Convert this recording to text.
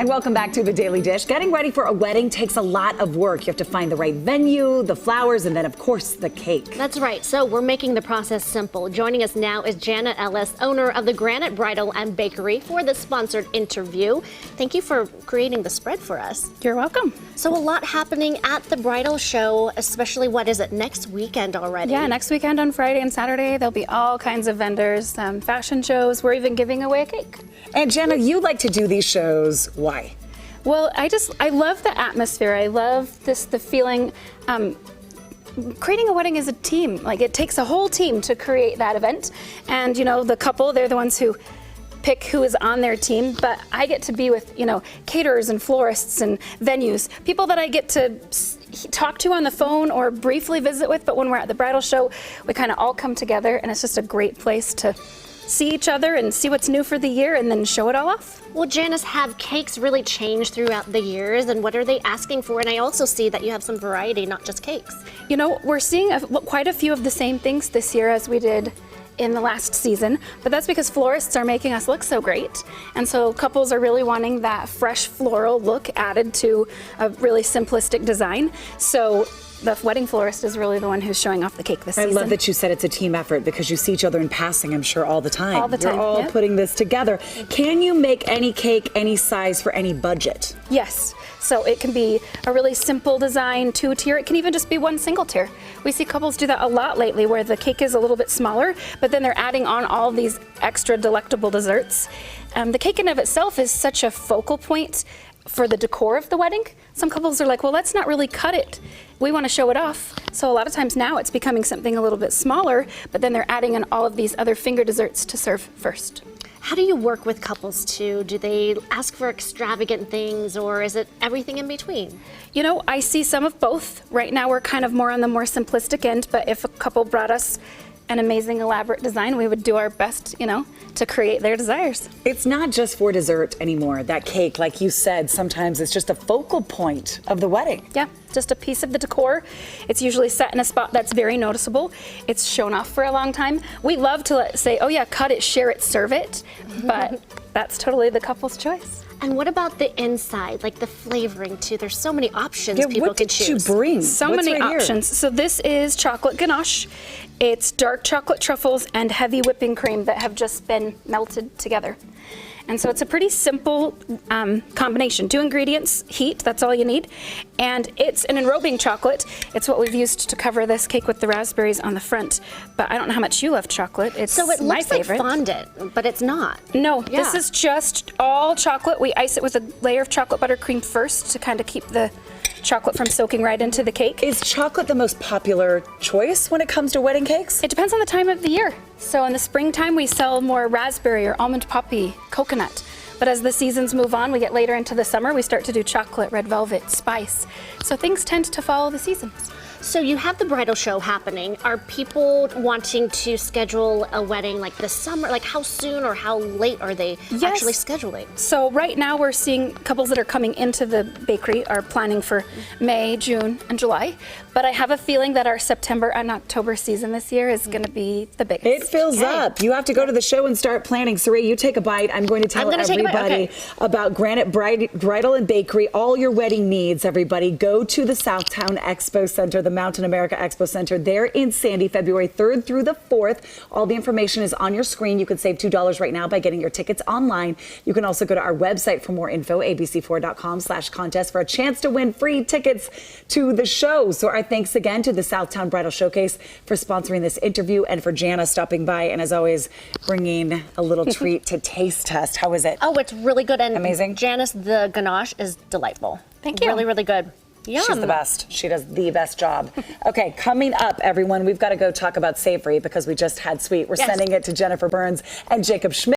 And welcome back to The Daily Dish. Getting ready for a wedding takes a lot of work. You have to find the right venue, the flowers, and then, of course, the cake. That's right. So we're making the process simple. Joining us now is Jana Ellis, owner of the Granite Bridal and Bakery, for the sponsored interview. Thank you for creating the spread for us. You're welcome. So a lot happening at the bridal show, especially, what is it, next weekend already? Yeah, next weekend on Friday and Saturday, there'll be all kinds of vendors, fashion shows. We're even giving away a cake. And Jana, you like to do these shows. Why? Well, I love the atmosphere. I love the feeling. Creating a wedding is a team. Like, it takes a whole team to create that event. And, you know, the couple, they're the ones who pick who is on their team, but I get to be with, you know, caterers and florists and venues, people that I get to talk to on the phone or briefly visit with, but when we're at the bridal show, we kind of all come together, and it's just a great place to see each other and see what's new for the year and then show it all off. Well, Janice, have cakes really changed throughout the years, and what are they asking for? And I also see that you have some variety, not just cakes. You know, we're seeing quite a few of the same things this year as we did in the last season, but that's because florists are making us look so great. And so couples are really wanting that fresh floral look added to a really simplistic design. So the wedding florist is really the one who's showing off the cake this season. I love that you said it's a team effort, because you see each other in passing, I'm sure, all the time. All the time, You're all yeah. putting this together. Can you make any cake, any size, for any budget? Yes. So it can be a really simple design, 2-tier. It can even just be one single tier. We see couples do that a lot lately, where the cake is a little bit smaller, but then they're adding on all these extra delectable desserts. The cake in of itself is such a focal point for the decor of the wedding. Some couples are like, well, let's not really cut it. We want to show it off. So a lot of times now it's becoming something a little bit smaller, but then they're adding in all of these other finger desserts to serve first. How do you work with couples too? Do they ask for extravagant things, or is it everything in between? You know, I see some of both. Right now we're kind of more on the more simplistic end, but if a couple brought us an amazing elaborate design, we would do our best, you know, to create their desires. It's not just for dessert anymore. That cake, like you said, sometimes it's just a focal point of the wedding. Yeah, just a piece of the decor. It's usually set in a spot that's very noticeable. It's shown off for a long time. We love to say, oh yeah, cut it, share it, serve it, but that's totally the couple's choice. And what about the inside, like the flavoring too? There's so many options people what can did choose. you bring? So What's many right options. Here? So this is chocolate ganache. It's dark chocolate truffles and heavy whipping cream that have just been melted together. And so it's a pretty simple combination. 2 ingredients, heat, that's all you need. And it's an enrobing chocolate. It's what we've used to cover this cake with the raspberries on the front. But I don't know how much you love chocolate. It's So it my looks like favorite. fondant, but it's not. No, Yeah. this is just all chocolate. We ice it with a layer of chocolate buttercream first to kind of keep the chocolate from soaking right into the cake. Is chocolate the most popular choice when it comes to wedding cakes? It depends on the time of the year. So in the springtime, we sell more raspberry or almond poppy, coconut. But as the seasons move on, we get later into the summer, we start to do chocolate, red velvet, spice. So things tend to follow the seasons. So you have the bridal show happening. Are people wanting to schedule a wedding like this summer? Like, how soon or how late are they actually scheduling? So right now we're seeing couples that are coming into the bakery are planning for May, June, and July. But I have a feeling that our September and October season this year is going to be the biggest. It fills up. You have to go to the show and start planning. Saray, you take a bite. I'm going to tell everybody about Granite Bridal and Bakery. All your wedding needs, everybody. Go to the Southtown Expo Center, the Mountain America Expo Center. They're in Sandy, February 3rd through the 4th. All the information is on your screen. You can save $2 right now by getting your tickets online. You can also go to our website for more info, abc4.com/contest, for a chance to win free tickets to the show. So our thanks again to the Southtown Bridal Showcase for sponsoring this interview, and for Jana stopping by, and as always, bringing a little treat to taste test. How is it? Oh, it's really good. And amazing. Janice, the ganache is delightful. Thank you. Really, really good. Yum. She's the best. She does the best job. Okay, coming up, everyone, we've got to go talk about savory because we just had sweet. We're sending it to Jennifer Burns and Jacob Schmidt.